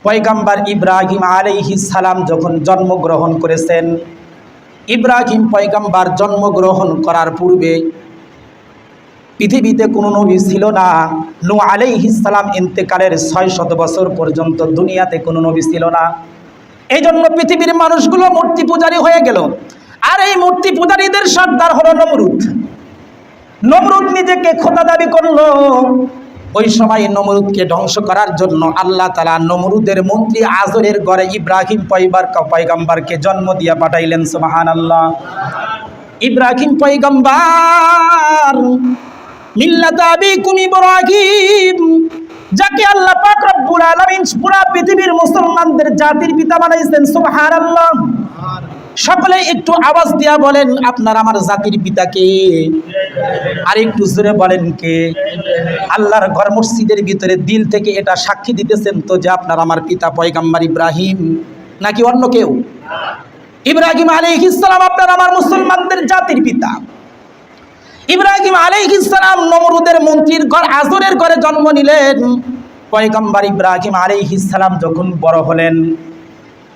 পয়গম্বর ইব্রাহিম আলাইহিস সালাম যখন জন্মগ্রহণ করেছেন, ইব্রাহিম পয়গম্বর জন্মগ্রহণ করার পূর্বে পৃথিবীতে কোনো নবী ছিল না। নূহ আলাইহিস সালাম ইন্তেকালের 600 বছর পর্যন্ত দুনিয়াতে কোনো নবী ছিল না। এই জন্য পৃথিবীর মানুষগুলো মূর্তি পূজারী হয়ে গেল। আর এই মূর্তি পূজারীদের সর্দার হলো নমরুদ। নমরুদ নিজেকে খোদা দাবি করলো। ওই সময় নমরুদকে ধ্বংস করার জন্য আল্লাহ তাআলা নমরুদের মন্ত্রী আজরের ঘরে ইব্রাহিম পয়গম্বরকে জন্ম দিয়া পাঠাইলেন। সুবহানাল্লাহ। ইব্রাহিম পয়গম্বর মিল্লাত আবিকুম ইব্রাহিম, যাকে আল্লাহ পাক রব্বুল আলামিন পুরা পৃথিবীর মুসলমানদের জাতির পিতা বানাইছেন। সুবহানাল্লাহ। সকলে একটু আওয়াজ দিয়া বলেন, আপনার আমার জাতির পিতা কে? আর একটু জোরে বলেন কে? আল্লাহর ঘর মসজিদের ভিতরে দিল থেকে এটা সাক্ষী দিতেছেন তো যে আপনার আমার পিতা পয়গম্বর ইব্রাহিম, নাকি অন্য কেউ? ইব্রাহিম আলাইহিস সালাম আপনার আমার মুসলমানদের জাতির পিতা। ইব্রাহিম আলাইহিস সালাম নমরুদের মন্ত্রীর ঘর আজরের ঘরে জন্ম নিলেন। পয়গম্বর ইব্রাহিম আলাইহিস সালাম যখন বড় হলেন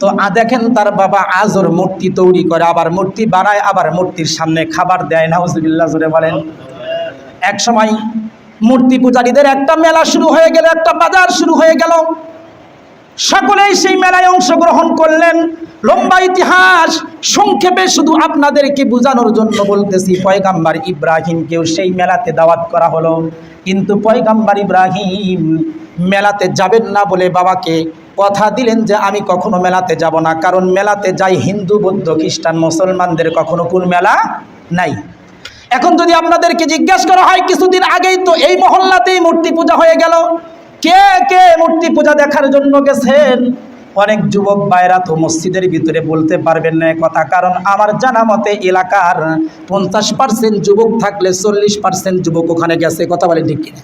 তো দেখেন তার বাবা আজর মূর্তি তৈরি করে, আবার মূর্তি বানায়, আবার মূর্তির সামনে খাবার দেয়। নাউজুবিল্লাহ, জোরে বলেন। এক সময় মূর্তি পূজারীদের একটা মেলা শুরু হয়ে গেল, একটা বাজার শুরু হয়ে গেল। সকলেই সেই মেলায় অংশগ্রহণ করলেন। লম্বা ইতিহাস, সংক্ষেপে শুধু আপনাদেরকে বোঝানোর জন্য বলতেছি। পয়গম্বর ইব্রাহিমকেও সেই মেলাতে দাওয়াত করা হলো, কিন্তু পয়গম্বর ইব্রাহিম মেলাতে যাবেন না বলে বাবাকে কথা দিলেন যে আমি কখনো মেলাতে যাব না, কারণ মেলাতে যাই হিন্দু, বৌদ্ধ, খ্রিস্টান, মুসলমানদের কখনো কোন মেলা নাই। এখন যদি আপনাদেরকে জিজ্ঞাসা করা হয়, কিছুদিন আগেই তো এই মহল্লাতেই মূর্তি পূজা হয়ে গেল, কে কে মূর্তি পূজা দেখার জন্য গেছেন? অনেক যুবক ভাইরা তো মসজিদের ভিতরে বলতে পারবেন না কথা, কারণ আমার জানা মতে এলাকার 50% যুবক থাকলে 40% যুবক ওখানে গেছে। কথা বলেন ঠিক কিনা?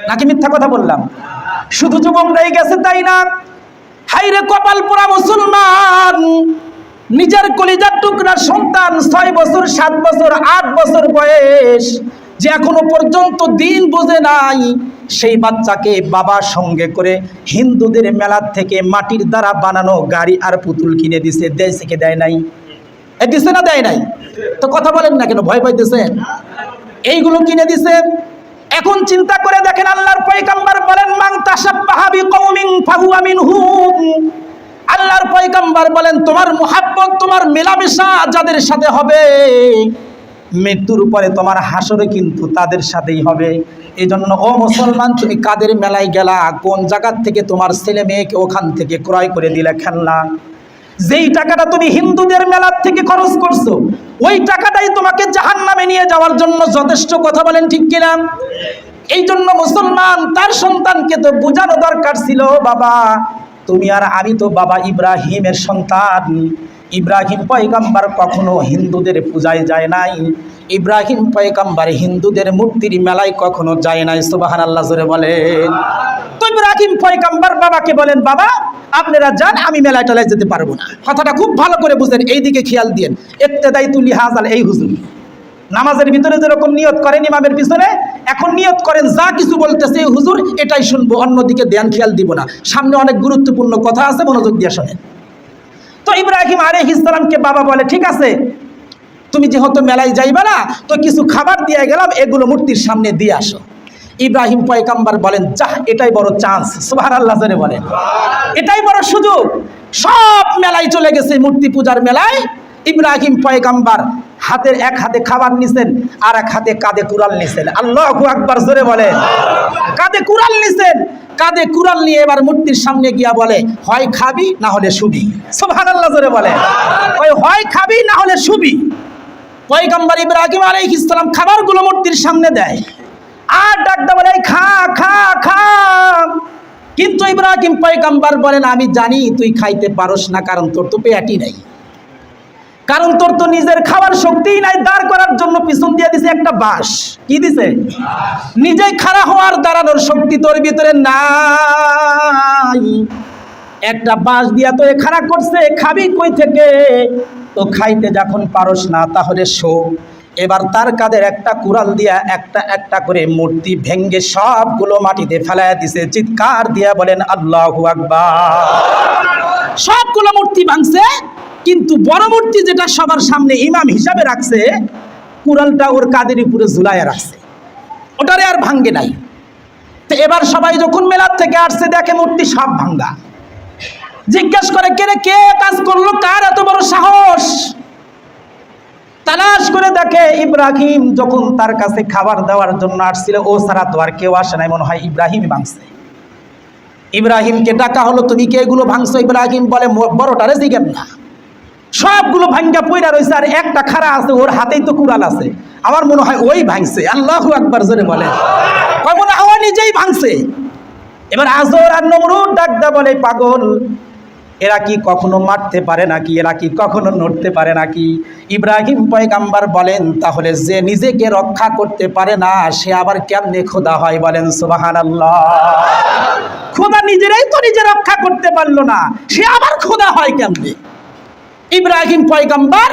নাকি মিথ্যা কথা বললাম? শুধু যুবকরাই গেছে তাই না? হাইরে কপাল পোড়া মুসলমান, নিজের কলিজার টুকরার সন্তান 6 বছর, 7 বছর, 8 বছর বয়স, যে এখনো পর্যন্ত দিন বোঝে নাই, সেই বাচ্চাকে বাবার সঙ্গে করে হিন্দুদের মেলার থেকে মাটির দ্বারা বানানো গাড়ি আর পুতুল কিনে দিছে। দেয়ছে কি দেয় নাই? দিছে না দেয় নাই? তো কথা বলেন না কেন, ভয় পাইতেছেন? এইগুলো কিনে দিছে। এখন চিন্তা করে দেখেন, আল্লাহর পয়গম্বর বলেন মান তাশাব্বাহা বিকওমিন ফাহুয়া মিনহুম। আল্লাহর পয়গম্বর বলেন তোমার মুহাব্বত, তোমার মেলামেশা যাদের সাথে হবে, মৃত্যুর পরে তোমার হাসরে কিন্তু তাদের সাথেই হবে। এই জন্য ও মুসলমান, তুমি কাদের মেলায় গেলা? কোন জায়গার থেকে তোমার ছেলে মেয়েকে ওখান থেকে ক্রয় করে দিলে খেলনা? যেই টাকাটা তুমি হিন্দুদের মেলার থেকে খরচ করছো, ওই টাকাটাই তোমাকে জাহান্নামে নিয়ে যাওয়ার জন্য যথেষ্ট। কথা বলেন ঠিক কিনা? এই জন্য মুসলমান তার সন্তানকে তো বোঝানো দরকার ছিল, বাবা তুমি আর আমি তো বাবা ইব্রাহিমের সন্তান। ইব্রাহিম পয়গম্বর কখনো হিন্দুদের পূজায় যায় নাই, ইব্রাহিম পয়গম্বর হিন্দুদের মূর্তির মেলায় কখনো যায় নাই। সুবহানাল্লাহ, জোরে বলেন। তো ইব্রাহিম পয়গম্বর বাবাকে বলেন, বাবা আপনারা যান, আমি মেলায় টেলায় যেতে পারবো না। কথাটা খুব ভালো করে বুঝেন, এই দিকে খেয়াল দিয়েন। ইক্তেদাইতুল লিহাজাল, এই হুজুর নামাজের ভিতরে যেরকম নিয়ত করেন ইমামের পিছনে, এখন নিয়ত করেন যা কিছু বলতেছে এই হুজুর এটাই শুনবো, অন্যদিকে ধ্যান খেয়াল দিব না। সামনে অনেক গুরুত্বপূর্ণ কথা আছে, মনোযোগ দিয়ে শোনেন। তো ইব্রাহিম আলাইহিস সালামকে বাবা বলে, ঠিক আছে তুমি যেহেতু মেলায় যাইবা না, তো কিছু খাবার দিয়ে গেলাম, এগুলো মূর্তির সামনে দিয়ে আসো। ইব্রাহিম পয়গম্বর বলেন, যাহ এটাই বড় চান্স। সুবহানাল্লাহ, জোরে বলেন। এটাই বড় সুযোগ। সব মেলায় চলে গেছে, মূর্তি পূজার মেলায়। ইব্রাহিম পয়গম্বর হাতের এক হাতে খাবার নিছেন, আর এক হাতে কাঁধে কুড়াল নিছেন। আল্লাহু আকবার, জোরে বলেন। কাঁধে কুড়াল নিছেন, কাঁধে কুড়াল নিয়ে এবার মূর্তির সামনে গিয়া বলে, হয় খাবি না হলে শুবি। সুবহানাল্লাহ, জোরে বলেন। ওই হয় খাবি না হলে শুবি। পয়গম্বর ইব্রাহিম আলাইহিস সালাম খাবারগুলো মূর্তির সামনে দেয়, আর ডাকতে বলে খা খা খা। কিন্তু ইব্রাহিম পয়গম্বর বলেন, আমি জানি তুই খাইতে পারস না, কারণ তোর তো পেটই নাই, কারণ তোর তো নিজের খাবার শক্তিই নাই। দাঁড় করার জন্য পিছন দিয়ে দিছে একটা বাঁশ। কি দিছে? নিজেই খাড়া হওয়ার দাঁড়ানোর শক্তি তোর ভিতরে নাই। একটা বাঁশ দিয়া তো এ খাড়া করছে, খাবি কই থেকে? তো খাইতে যখন পারস না তাহলে শো। এবার তার কাঁধের একটা কুড়াল দিয়া একটা একটা করে মূর্তি ভেঙ্গে সবগুলো মাটিতে ফেলাইয়া দিছে। চিৎকার দিয়া বলেন আল্লাহু আকবার। সবগুলো মূর্তি ভাঙছে, কিন্তু বড় মূর্তি যেটা সবার সামনে ইমাম হিসাবে রাখছে, কুড়ালটা ওর কাঁধের উপরে ঝুলাইয়া রাখছে, ওটারে আর ভাঙ্গে নাই। তো এবার সবাই যখন মেলার থেকে আসছে দেখে মূর্তি সব ভাঙ্গা। জিজ্ঞেস করে কে কাজ করলো, কার এত বড় সাহস? তালাশ করে দেখে ইব্রাহিম যখন তার কাছে খাবার দেওয়ার জন্য আসছিল, ও ছাড়া তো আর কেউ আসে নাই, মনে হয় ইব্রাহিমই ভাঙছে। ইব্রাহিমকে ডাকা হলো, তুমি কে এগুলো ভাঙছো? ইব্রাহিম বলে, বড়টারে জিজ্ঞেস না, সবগুলো ভাঙ্গা পয়রা রয়েছে, আর একটা খাড়া আছে, ওর হাতেই তো কুড়াল আছে, আমার মনে হয় ওই ভাঙছে। আল্লাহু আকবার জোরে বলে। মনে হয় নিজেই ভাঙছে। এবার আজর আর নমরুদ ডাকদা বলে, পাগল, এরা কি কখনো মারতে পারে নাকি? এরা কি কখনো নড়তে পারে নাকি? ইব্রাহিম পয়গাম্বার বলেন, তাহলে যে নিজেকে রক্ষা করতে পারে না সে আবার কেমনে খোদা হয়? বলেন সুবহানাল্লাহ। খোদা নিজেরাই তো নিজে রক্ষা করতে পারলো না, সে আবার খোদা হয় কেমনে? ইব্রাহিম পয়গাম্বার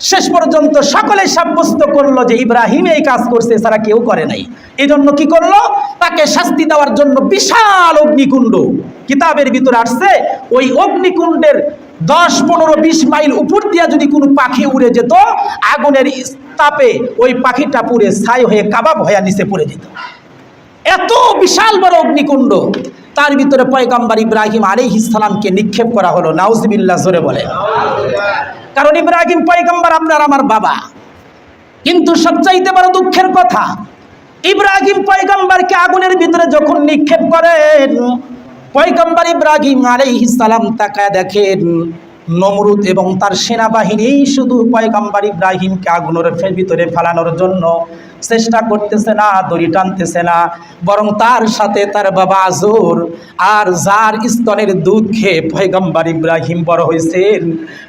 শেষ পর্যন্ত সকলে সাব্যস্ত করলো যে ইব্রাহিম এই কাজ করছে, এছাড়া কেউ করে নাই। এই জন্য কি করলো? তাকে শাস্তি দেওয়ার জন্য বিশাল অগ্নিকুণ্ড, কিতাবের ভিতরে আসছে, ওই অগ্নিকুণ্ডের 10-15-20 মাইল উপর দিয়া যদি কোনো পাখি উড়ে যেত, আগুনের তাপে ওই পাখিটা পুড়ে ছাই হয়ে কাবাব হয়ে নিচে পড়ে যেত। এত বিশাল বড় অগ্নিকুণ্ড, তার ভিতরে পয়গম্বর ইব্রাহিম আলাইহিস সালামকে নিক্ষেপ করা হলো। নাউজুবিল্লাহ জোরে বলে। কারণ ইব্রাহিম পয়গম্বর আপনার আমার বাবা। কিন্তু সবচাইতে বড় দুঃখের কথা, ইব্রাহিম পয়গম্বরকে আগুনের ভিতরে যখন নিক্ষেপ করেন, পয়গম্বর ইব্রাহিম আলাইহিস সালাম তাকায় দেখেন নমরুদ এবং তার সেনাবাহিনী শুধু পয়গম্বর ইব্রাহিমকে আগুনের ভিতরে ফেলানোর জন্য চেষ্টা করতেছে না, দড়ি টানতেছে না, বরং তার সাথে তার বাবা আজর, আর যার স্তনের দুধ খেয়ে পয়গম্বর ইব্রাহিম বড় হয়েছেন,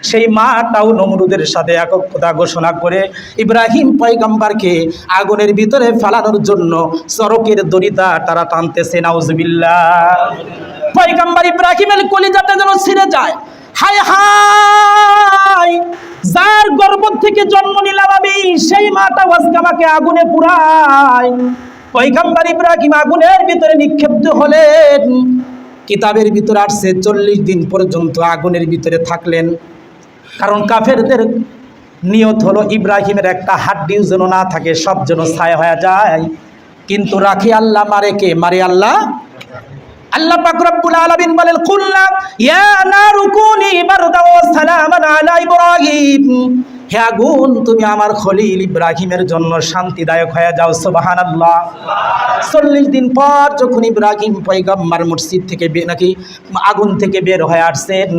সেই মাটাও নমরুদের সাথে একতা ঘোষণা করে ইব্রাহিম পয়গম্বরকে আগুনের ভিতরে ফেলানোর জন্য চরকের দড়িটা তারা টানতেছে। নাউজুবিল্লাহ। পয়গম্বর ইব্রাহিমের কলিজাটা যেন ছিঁড়ে যায়। হায় হায়, যার গর্ভ থেকে জন্ম নিলাম আমি, সেই মাটা আজকে আমাকে আগুনে পুরায়। পয়গম্বর ইব্রাহিম আগুনের ভিতরে নিক্ষিপ্ত হলেন। কিতাবের ভিতরে আসছে 40 দিন পর্যন্ত আগুনের ভিতরে থাকলেন। কারণ কাফেরদের নিয়ত হলো ইব্রাহিমের একটা হাড্ডিও যেন না থাকে, সব যেন ছাই হয়ে যায়। কিন্তু রাখি আল্লাহ, মারে কে? মারে আল্লাহ। আল্লাহ পাক রব্বুল আলামিন বলেন, কুল্লা ইয়া নারু কুনি বারদাও ওয়া সালামান আলা ইব্রাহিম, হে আগুন তুমি আমার খলিল ইব্রাহিমের জন্য শান্তিদায়ক হয়ে যাও। সুবহানাল্লাহ। 40 দিন পর যখন ইব্রাহিম পয়গম্বর মসজিদ থেকে নাকি আগুন থেকে বের হয়ে আসছেন,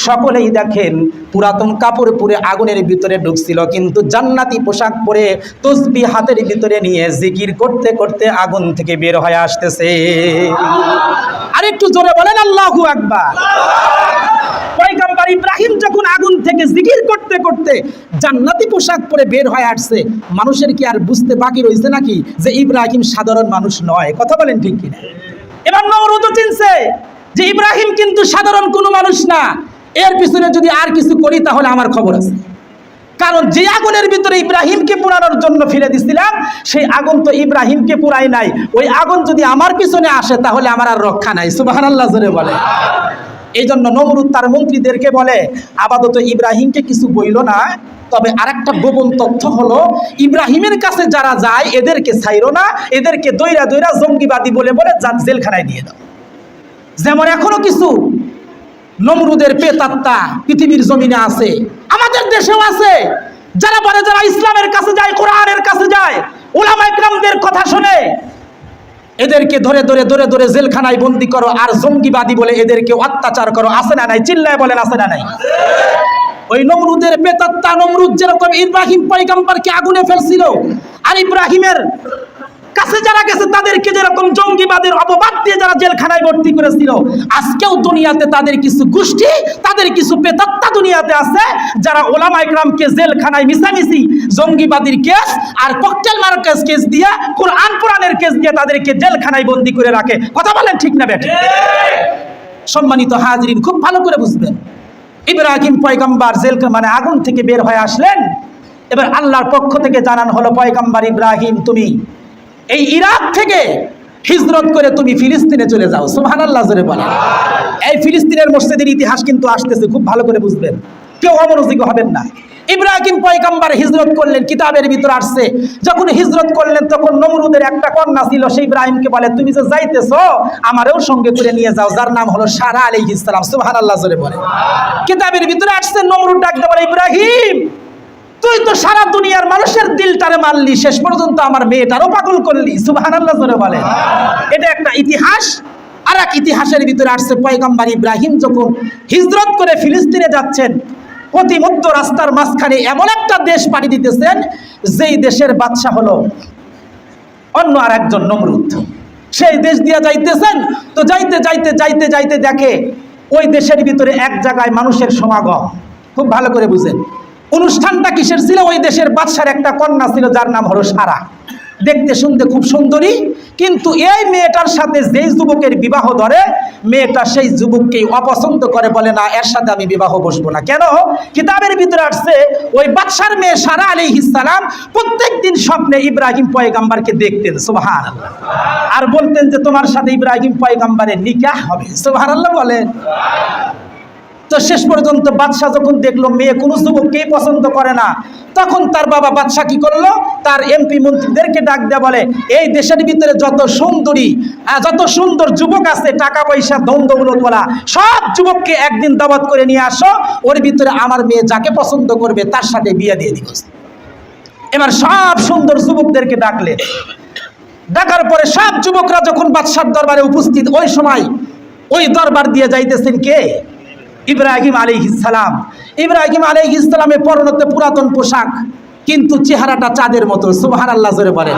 সকলেই দেখেন পুরাতন কাপড় পরে আগুনের ভিতরে ঢুকছিল, কিন্তু জান্নাতি পোশাক পরে তসবিহ হাতের ভিতরে নিয়ে জিকির করতে করতে আগুন থেকে বের হয়ে আসতেছে। আরেকটু জোরে বলেন আল্লাহু আকবার। পয়গম্বর ইব্রাহিম যখন আগুন থেকে জিকির করতে করতে জান্নাতি পোশাক পরে বের হয়ে আসছে, মানুষের কি আর বুঝতে বাকি রয়েছে নাকি যে ইব্রাহিম সাধারণ মানুষ নয়? কথা বলেন ঠিক কিনা? এবার নমরুদও চিনছে যে ইব্রাহিম কিন্তু সাধারণ কোনো মানুষ না, এর পিছনে যদি আর কিছু করি তাহলে আমার খবর আছে। কারণ যে আগুনের ভিতরে ইব্রাহিমকে পোড়ানোর জন্য ফিরে দিছিলাম, সেই আগুন তো ইব্রাহিমকে পোড়ায় নাই। ওই আগুন যদি আমার পিছনে আসে তাহলে আমার আর রক্ষা নাই। সুবহানাল্লাহ জোরে বলে। এই জন্য নমরুদ তার মন্ত্রীদেরকে বলে, আপাতত ইব্রাহিমকে কিছু বইল না, তবে আরেকটা গোপন তথ্য হলো, ইব্রাহিমের কাছে যারা যায় এদেরকে ছাইরো না, এদেরকে দইরা দইরা জঙ্গিবাদী বলে বলে জেলখানায় দিয়ে দাও। যেমন এখনো কিছু নমরুদের পেতাত্তা পৃথিবীর জমিনে আছে, আমাদের দেশেও আছে, যারা বলে যারা ইসলামের কাছে যায়, কোরআনের কাছে যায়, উলামা ইকরামদের কথা শুনে, এদেরকে ধরে ধরে ধরে ধরে জেলখানায় বন্দি করো আর জঙ্গিবাদী বলে এদেরকে অত্যাচার করো। আছে না নাই? চিল্লায় বলেন আছে না নাই? ওই নমরুদের পেতাত্তা নমরুদ যেরকম ইব্রাহিম পয়গম্বরকে আগুনে ফেলছিল, আর ইব্রাহিমের কাছে যারা গেছে তাদেরকে যেরকম জঙ্গিবাদের অপবাদ দিয়ে যারা জেলখানায় ভর্তি করেছিল, আজকেও দুনিয়াতে তাদের কিছু গোষ্ঠী, তাদের কিছু পেতাত্তা দুনিয়াতে আছে, যারা ওলামা ইকরামকে জেলখানায় মিশামিশি জঙ্গিবাদীর কেস আর ককটেল মারার কেস দিয়ে, কোরআন পুরাণের কেস দিয়ে তাদেরকে জেলখানায় বন্দি করে রাখে। কথা বলেন ঠিক না বেঠিক? সম্মানিত হাজিরিন, খুব ভালো করে বুঝবেন, ইব্রাহিম পয়গম্বর আগুন থেকে বের হয়ে আসলেন। এবার আল্লাহর পক্ষ থেকে জানান হলো, পয়গম্বর ইব্রাহিম তুমি এই ইরাক থেকে হিজরত করে তুমি ফিলিস্তিনে চলে যাও। সুবহানাল্লাহ জোরে বলেন। এই ফিলিস্তিনের মসজিদের ইতিহাস কিন্তু আসতেছে, খুব ভালো করে বুঝবেন, কেউ অমনোযোগী হবেন না। ইব্রাহিম পয়গম্বর হিজরত করলেন, কিতাবের ভিতর আসছে যখন হিজরত করলেন তখন নমরুদের একটা কন্যা ছিল, সেই ইব্রাহিমকে বলে তুমি যে যাইতেছো আমারও সঙ্গে করে নিয়ে যাও, যার নাম হলো সারা আলাইহিস সালাম। সুবহানাল্লাহ জোরে বলেন। কিতাবের ভিতরে আসছে নমরুদ ডাকতে বলে, ইব্রাহিম তুই তো সারা দুনিয়ার মানুষের দিলটারে মারলি, শেষ পর্যন্ত আমার মেয়েটারও পাগল করলি। সুবহানাল্লাহ জোরে বলেন। এটা একটা ইতিহাস। আর এক ইতিহাসের ভিতরে আসছে পয়গম্বর ইব্রাহিম যখন হিজরত করে ফিলিস্তিনে যাচ্ছেন, অতি মধ্য রাস্তার মাঝখানে এমন একটা দেশ পাড়ি দিতেছেন যেই দেশের বাদশা হলো অন্য আর একজন নমরুদ। সেই দেশ দিয়ে যাইতেছেন, তো যাইতে যাইতে যাইতে যাইতে দেখে ওই দেশের ভিতরে এক জায়গায় মানুষের সমাগম। খুব ভালো করে বুঝেন অনুষ্ঠানটা কিসের ছিল। ওই দেশের বাদশার একটা কন্যা ছিল যার নাম হলো সারা, দেখতে শুনতে খুব সুন্দরী, কিন্তু এই মেয়েটার সাথে যেই যুবকের বিবাহ ধরে মেয়েটা সেই যুবককেই অপছন্দ করে, বলে না এর সাথে আমি বিবাহ বসবো না। কেন? কিতাবের ভিতরে আসছে ওই বাদশার মেয়ে সারা আলাইহিস সালাম প্রত্যেকদিন স্বপ্নে ইব্রাহিম পয়গম্বরকে দেখতেন। সুবহানাল্লাহ। আর বলতেন যে তোমার সাথে ইব্রাহিম পয়গম্বরের নিকাহ হবে। সুবহানাল্লাহ বলেন। তো শেষ পর্যন্ত বাদশা যখন দেখলো মেয়ে কোনো যুবককেই পছন্দ করে না, তখন তার বাবা বাদশা কি করলো, তার এমপি মন্ত্রীদেরকে ডাক দেয়া বলে, এই দেশের ভিতরে যত সুন্দরী যত সুন্দর যুবক আছে, টাকা পয়সা ধন দৌলত বলা, সব যুবককে একদিন দাওয়াত করে নিয়ে আসো, ওর ভিতরে আমার মেয়ে যাকে পছন্দ করবে তার সাথে বিয়ে দিয়ে দিব। এবার সব সুন্দর যুবকদেরকে ডাকলে, ডাকার পরে সব যুবকরা যখন বাদশার দরবারে উপস্থিত, ওই সময় ওই দরবার দিয়ে যাইতেছেন কে? ইব্রাহিম আলাইহিস সালাম। ইব্রাহিম আলাইহিস সালামের পরনে পুরাতন পোশাক, কিন্তু চেহারাটা চাঁদের মতো। সুবহানাল্লাহ জোরে বলেন।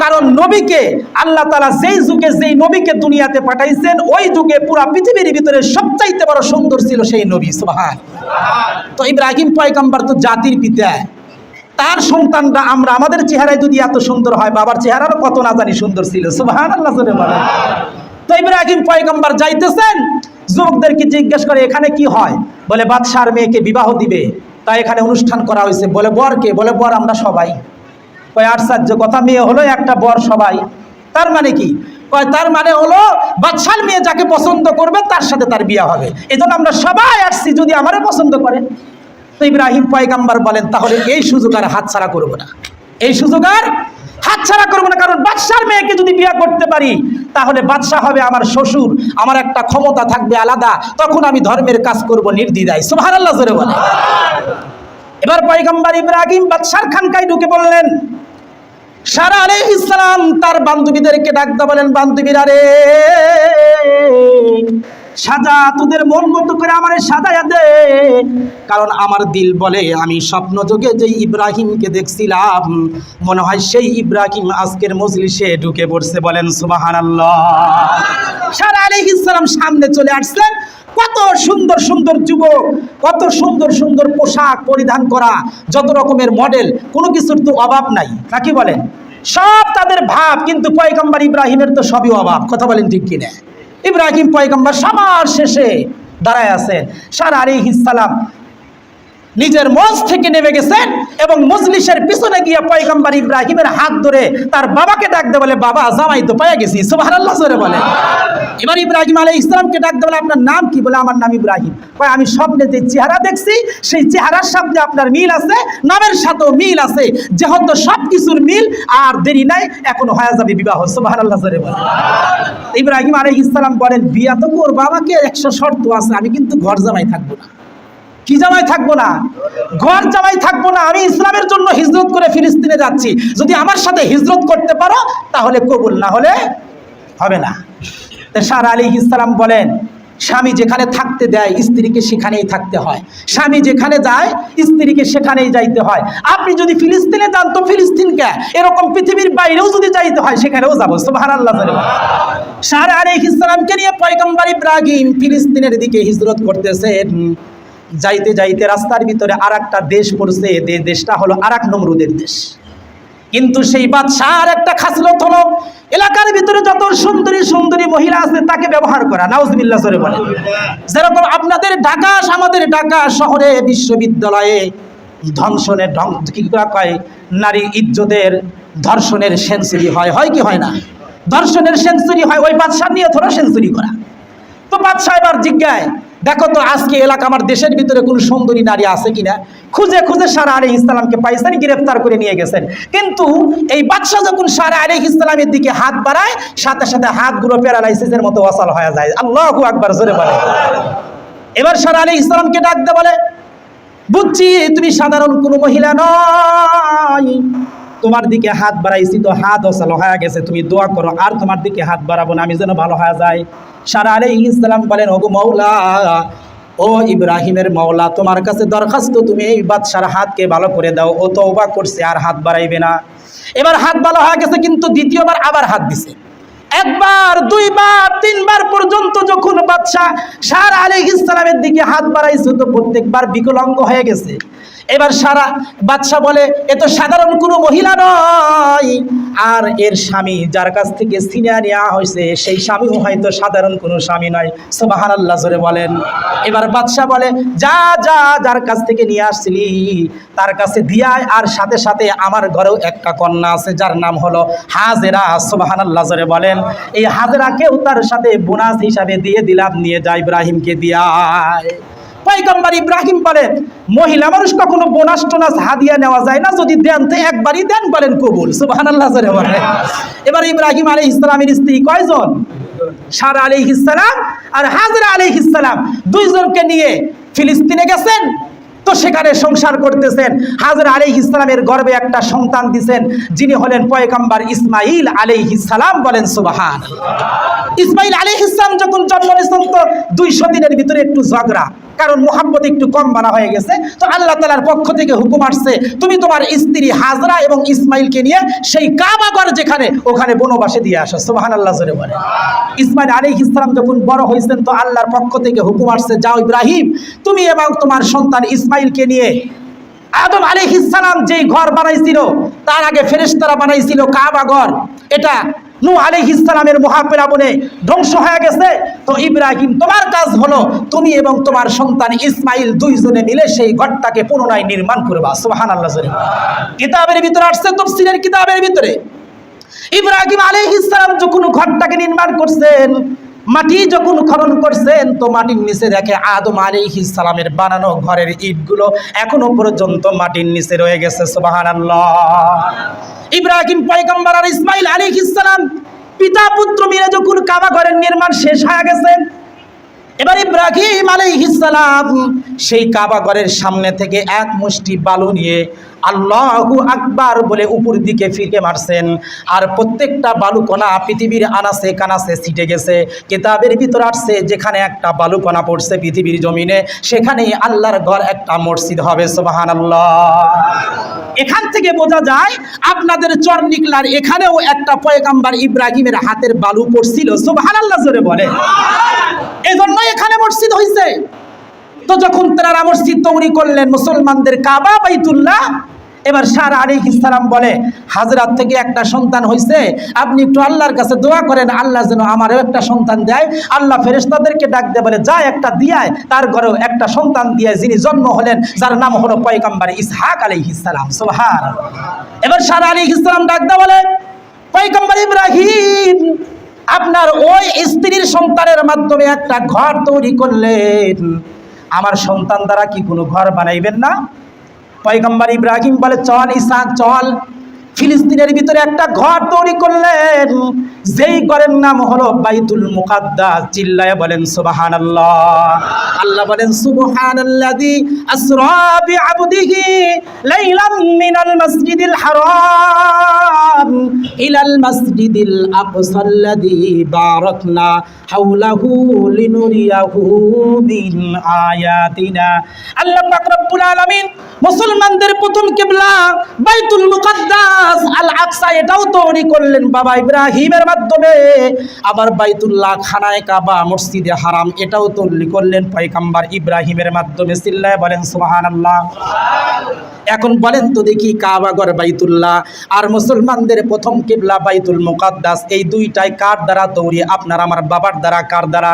কারণ নবীকে আল্লাহ তাআলা যেই যুগে যেই নবীকে দুনিয়াতে পাঠাইছেন, ওই যুগে পুরা পৃথিবীর ভিতরে সবচাইতে বড় সুন্দর ছিল সেই নবী। সুবহান। তো ইব্রাহিম পয়গম্বর তো জাতির পিতা, তার সন্তানরা আমরা আমাদের চেহারায় যদি এত সুন্দর হয়, বাবার চেহারারও কত না জানি সুন্দর ছিল। সুবহানাল্লাহ জোরে বলেন। তো ইব্রাহিম পয়গম্বর যাইতেছেন, যুবকদেরকে জিজ্ঞেস করে এখানে কি হয়? বলে বাদশার মেয়েকে বিবাহ দিবে, তাই এখানে অনুষ্ঠান করা হয়েছে। বলে বরকে? বলে বর আমরা সবাই। কয় আশ্চর্য কথা, মেয়ে হলো একটা, বর সবাই, তার মানে কি? কয় তার মানে হলো বাদশার মেয়ে যাকে পছন্দ করবে তার সাথে তার বিয়ে হবে, এই জন্য আমরা সবাই আসছি, যদি আমারে পছন্দ করে। তো ইব্রাহিম পয়গম্বর বলেন তাহলে এই সুযোগ আর হাতছাড়া করবো না, এই সুযোগ আর হাতছাড়া করবো না, কারণ বাদশার মেয়েকে যদি বিয়ে করতে পারি তাহলে বাদশা হবে আমার শ্বশুর, আমার একটা ক্ষমতা থাকবে আলাদা, তখন আমি ধর্মের কাজ করব নির্দ্বিধায়। সুবহানাল্লাহ জোরে বলে। এবার পয়গম্বর ইব্রাহিম বাদশার খানকায় ঢুকে বললেন, সারা আলাইহিস সালাম তার বান্ধবীদেরকে ডাকতে বলেন, বান্ধবীরা রে, সাজা, তোদের মন মতো করে আমারে সাজায়া দে, কারণ আমার দিল বলে আমি স্বপ্ন যোগে যেই ইব্রাহিমকে দেখছিলাম মনে হয় সেই ইব্রাহিম আজকের মজলিসে ঢুকে পড়ছে। বলেন সুবহানাল্লাহ। সারা আলাইহিস সালাম সামনে চলে আসলেন, কত সুন্দর সুন্দর যুবক, কত সুন্দর সুন্দর পোশাক পরিধান করা, যত রকমের মডেল, কোনো কিছুর তো অভাব নাই, নাকি বলেন? সব তাদের ভাব, কিন্তু পয়গম্বর ইব্রাহিমের তো সবই অভাব। কথা বলেন ঠিক কিনা? ইব্রাহিম পয়গম্বর সবার শেষে দাঁড়ায় আছেন। সারা আলাইহিস সালাম নিজের মঞ্চ থেকে নেমে গেছেন এবং মজলিসের পিছনে গিয়ে পয়গম্বর ইব্রাহিমের হাত ধরে তার বাবাকে ডাকতে বলে, বাবা জামাই তো পেয়ে গেছি। সুবহানাল্লাহ জোরে বলে। এবার ইব্রাহিম আলাইহিস সালামকে ডাকতে বলে, আপনার নাম কি? বলে আমার নাম ইব্রাহিম। কয় আমি স্বপ্নে যে চেহারা দেখছি সেই চেহারার সাথে আপনার মিল আছে, নামের সাথেও মিল আছে, যেহেতু সব কিছুর মিল, আর দেরি নাই, এখনো হয়ে যাবে বিবাহ। সুবহানাল্লাহ জোরে বলে। ইব্রাহিম আলাইহিস সালাম বলেন, বিয়া তো করবো, আমাকে 100 শর্ত আছে, আমি কিন্তু ঘর জামাই থাকবো না। কি জামাই থাকবো না? ঘর জামাই থাকবো না। আমি ইসলামের জন্য হিজরত করে ফিলিস্তিনে যাচ্ছি, যদি আমার সাথে হিজরত করতে পারো তাহলে কবুল, না হলে হবে না। সারা আলাইহিস সালাম বলেন, স্বামী যেখানে থাকতে দেয় স্ত্রীকে সেখানেই থাকতে হয়, স্বামী যেখানে যায় স্ত্রীকে সেখানেই যাইতে হয়। আপনি যদি ফিলিস্তিনে যান তো ফিলিস্তিনকে, এরকম পৃথিবীর বাইরেও যদি যাইতে হয় সেখানেও যাবো। সুবহানাল্লাহ। সারা আলাইহিস সালামকে নিয়ে পয়গম্বর ইব্রাহিম ফিলিস্তিনের দিকে হিজরত করতেছেন। যাইতে যাইতে রাস্তার ভিতরে আর একটা দেশ পড়ছে, দেশটা হলো আর এক নমরুদের দেশ। কিন্তু সেই বাদশার একটা খাসলত হলো এলাকার ভিতরে যত সুন্দরী সুন্দরী মহিলা আছে তাকে ব্যবহার করা। নাউজুবিল্লাহ জোরে বলেন। যেরকম আপনাদের ঢাকা, আমাদের ঢাকা শহরে বিশ্ববিদ্যালয়ে ধর্ষণের কি কয়, নারী ইজ্জতের ধর্ষণের সেঞ্চুরি হয় কি হয় না? ধর্ষণের সেঞ্চুরি হয়, ওই বাদশার নিয়ে থোড়া সেঞ্চুরি করা। তো বাদশাহ এবার জিজ্ঞায়, দেখো তো আজকে এলাকা আমার দেশের ভিতরে কোনো সুন্দরী নারী আছে কিনা। খুঁজে খুঁজে সারা আলাইহিস সালামকে পাইছেন, গ্রেফতার করে নিয়ে গেছেন। কিন্তু এই বাদশাহ যখন সারা আলাইহিস সালামের দিকে হাত বাড়ায়, সাথে সাথে হাতগুলো প্যারালাইসিসের মতো অচল হয়ে যায়। আল্লাহু আকবার, জোরে বলে। এবার সারা আলাইহিস সালামকে ডাক দিয়ে বলে, বুঝছি তুমি সাধারণ কোনো মহিলা নয়, তোমার দিকে হাত বাড়াইছি তো হাত অচল হয়ে গেছে, তুমি দোয়া করো আর তোমার দিকে হাত বাড়াবো না, আমি যেন ভালো হয়ে যায়। সারা আলাইহিস সালাম বলেন, ওগো মাওলা, ও ইব্রাহিমের মাওলা, তোমার কাছে দরখাস্ত, তুমি এই বাদশার হাতকে ভালো করে দাও। ও তওবা করছে, আর হাত বাড়াইবে না। এবার হাত ভালো হয়ে গেছে, কিন্তু দ্বিতীয়বার আবার হাত দিছে। একবার, দুইবার, তিনবার পর্যন্ত যখন বাদশাহ সারা আলাইহিস সালামের দিকে হাত বাড়াইছে, তো প্রত্যেকবার বিকলাঙ্গ হয়ে গেছে। এবার সারা বাদশাহ বলে, এ তো সাধারণ কোনো মহিলা নয়, আর এর স্বামী যার কাছ থেকে ছিনিয়ে নেওয়া হয়েছে সেই স্বামীও হয়তো সাধারণ কোনো স্বামী নয়। সুবহানাল্লাহ, জোরে বলেন। এবার বাদশাহ বলে, যা যা, যার কাছ থেকে নিয়ে আসছিলি তার কাছে দিয়ায়, আর সাথে সাথে আমার ঘরেও একটা কন্যা আছে যার নাম হলো হাজেরা। সুবহানাল্লাহ, জোরে বলেন। এই হাজেরাকেও তার সাথে বোনাস হিসাবে দিয়ে দিলাম, নিয়ে যায় ইব্রাহিমকে দিয়ায়। পয়গম্বর ইব্রাহিম বলেন, মহিলা মানুষ কখনো বোনাস টোনাস হাদিয়া নেওয়া যায় না, যদি দেন তো একবারই দেন, বলেন কবুল। সুবহানাল্লাহ, জোরে বলেন। এবার ইব্রাহিম আলাইহিস সালামের স্ত্রী কয়জন? সারা আলাইহিস সালাম আর হাজেরা আলাইহিস সালাম, দুইজনকে নিয়ে ফিলিস্তিনে গেছেন। তো সেখানে সংসার করতেছেন। হাজেরা আলাইহিস সালামের গর্ভে একটা সন্তান দিবেন, যিনি হলেন পয়গম্বর ইসমাইল আলাইহিস সালাম, বলেন সুবহানাল্লাহ। ইসমাইল আলাইহিস সালাম যখন জন্ম নিয়েছেন, তো 200 দিনের ভিতরে একটু ঝগড়া, কারণ মুহাম্মদ একটু কম বানা হয়ে গেছে। তো আল্লাহ তাআলার পক্ষ থেকে হুকুম আসছে, তুমি তোমার স্ত্রী হাজরা এবং ইসমাইলকে নিয়ে সেই কাবাগর যেখানে, ওখানে বনবাসে দিয়ে আসো। সুবহানাল্লাহ, জোরে বলে। ইসমাইল আলাইহিস সালাম যখন বড় হয়েছেন, তো আল্লাহর পক্ষ থেকে হুকুম আসছে, যাও ইব্রাহিম, তুমি এবং তোমার সন্তান ইসমাইলকে নিয়ে আদম আলাইহিস সালাম যেই ঘর বানাইছিল, তার আগে ফেরেশতারা বানাইছিল কাবাগর, এটা নূহ আলাইহিস সালামের মহাপেরাবনে ধ্বংস হয়ে গেছে। তো ইব্রাহিম, তোমার কাজ হলো তুমি এবং তোমার সন্তান ইসমাইল দুইজনে মিলে সেই ঘরটাকে পুনরায় নির্মাণ করবা। সুবহানাল্লাহ। কিতাবের ভিতরে আসছে, তাফসীরের কিতাবের ভিতরে, ইব্রাহিম আলাইহিস সালাম যখন ঘরটাকে নির্মাণ করছেন, মাটি যখন খনন করছেন, তো মাটির নিচে দেখে আদম আলাইহিস সালামের বানানো ঘরের ইটগুলো এখনো পর্যন্ত মাটির নিচে রয়ে গেছে। সুবহানাল্লাহ। ইব্রাহিম পয়গম্বর আর ইসমাইল আলাইহিস সালাম পিতা পুত্র মিলে যখন কাবা ঘরের নির্মাণ শেষ হয়ে গেছে, এবার ইব্রাহিম আলাইহিস সালাম সেই কাবা ঘরের সামনে থেকে এক মুষ্টি বালু নিয়ে আল্লাহু আকবার বলে উপর দিকে ফিরে মারছেন, আর প্রত্যেকটা বালুকণা পৃথিবীর আনাচে কানাচে ছিটে গেছে। কিতাবের ভিতর আসছে, যেখানে একটা বালুকণা পড়ছে পৃথিবীর জমিনে, সেখানেই আল্লাহর ঘর একটা মসজিদ হবে। সুবহানাল্লাহ। এখান থেকে বোঝা যায়, আপনাদের চরনিকলার এখানেও একটা পয়গম্বর ইব্রাহিমের হাতের বালু পড়ছিল। সুবহানাল্লাহ, জোরে বলে। এজন্য এখানে মসজিদ হয়েছে। তো যখন তারা মসজিদ তৈরি করলেন, মুসলমানদের কাবা বাইতুল্লাহ, এবার সারা আলাইহিস সালাম বলে, হাজরাত থেকে একটা সন্তান হয়েছে, আপনি একটু আল্লাহর কাছে দোয়া করেন, আল্লাহ যেন আমারও একটা সন্তান দেয়। আল্লাহ ফেরেশতাদেরকে ডাক দিয়ে বলে, যা একটা দিয়ায়, তার ঘরেও একটা সন্তান দিয়ে, যিনি জন্ম হলেন, যার নাম হলো পয়গম্বর ইসহাক আলাইহিস সালাম। সুবহানাল্লাহ। এবার সারা আলাইহিস সালাম ডাক দিয়ে বলে, পয়গম্বর ইব্রাহিম, আপনার ওই স্ত্রীর সন্তানের মাধ্যমে একটা ঘর তৈরি করলেন, আমার সন্তান দ্বারা কি কোনো ঘর বানাইবেন না? পয়গম্বর ইব্রাহিম বলে, চল ইসহাক চল। ফিলিস্তিনের ভিতরে একটা ঘর তৈরি করলেন, যেই ঘরের নাম হলো বাইতুল মুকাদ্দাস। চিল্লায়ে বলেন সুবহানাল্লাহ। আল্লাহ বলেন, সুবহানাল্লাযী আসরা বিআবদিহি লাইলাম মিনাল মাসজিদিল হারাম ইলাল মাসজিদিল আকসাল্লাযী বারাকনা হাওলাহু লিনুরিয়াহু মিন আয়াতিনা। আল্লাহ পাক রব্বুল আলামিন মুসলমানদের প্রথম কিবলা বাইতুল মুকাদ্দাস আল আকসা, এটাও তৈরি করলেন বাবা ইব্রাহিমের মাধ্যমে। আবার বাইতুল্লাহ, খানায়ে কাবা, মসজিদে হারাম, এটাও তৈরি করলেন পয়গম্বর ইব্রাহিমের মাধ্যমে। চিল্লায়ে বলেন সুবহানাল্লাহ। এখন বলেন তো দেখি, কাবাগর বাইতুল্লাহ আর মুসলমানদের প্রথম কিবলা বাইতুল মুকাদ্দাস, এই দুইটাই কার দ্বারা তৈরি? আপনার আমার বাবার দ্বারা, কার দ্বারা?